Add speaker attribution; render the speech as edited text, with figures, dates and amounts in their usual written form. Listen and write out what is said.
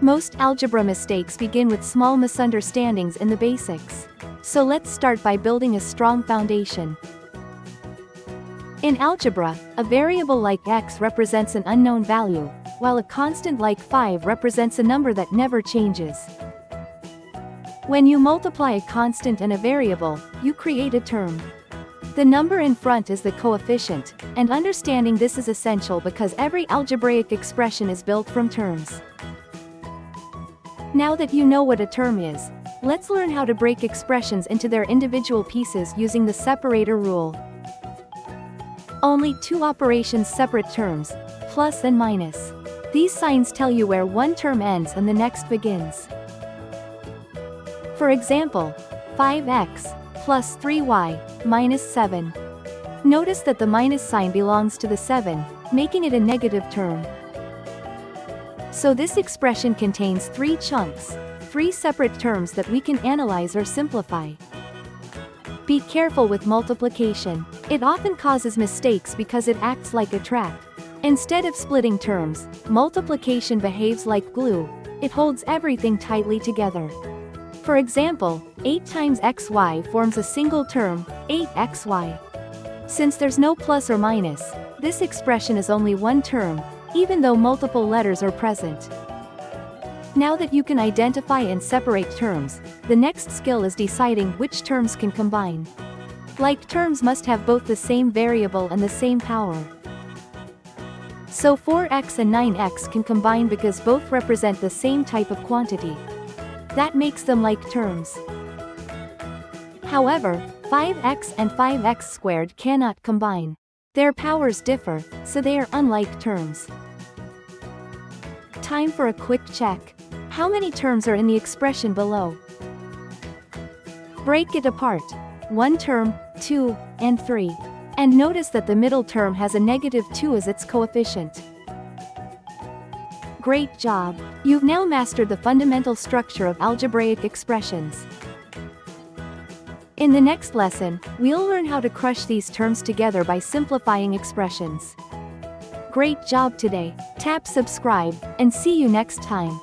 Speaker 1: Most algebra mistakes begin with small misunderstandings in the basics. So let's start by building a strong foundation. In algebra, a variable like x represents an unknown value, while a constant like 5 represents a number that never changes. When you multiply a constant and a variable, you create a term. The number in front is the coefficient, and understanding this is essential because every algebraic expression is built from terms. Now that you know what a term is, let's learn how to break expressions into their individual pieces using the separator rule. Only two operations separate terms, plus and minus. These signs tell you where one term ends and the next begins. For example, 5x plus 3y minus 7. Notice that the minus sign belongs to the 7, making it a negative term. So this expression contains three chunks, three separate terms that we can analyze or simplify. Be careful with multiplication. It often causes mistakes because it acts like a trap. Instead of splitting terms, multiplication behaves like glue. It holds everything tightly together. For example, 8 times xy forms a single term, 8xy. Since there's no plus or minus, this expression is only one term, even though multiple letters are present. Now that you can identify and separate terms, the next skill is deciding which terms can combine. Like terms must have both the same variable and the same power. So 4x and 9x can combine because both represent the same type of quantity. That makes them like terms. However, 5x and 5x squared cannot combine. Their powers differ, so they are unlike terms. Time for a quick check. How many terms are in the expression below? Break it apart. 1 term, 2, and 3. And notice that the middle term has a negative 2 as its coefficient. Great job! You've now mastered the fundamental structure of algebraic expressions. In the next lesson, we'll learn how to crush these terms together by simplifying expressions. Great job today! Tap subscribe, and see you next time.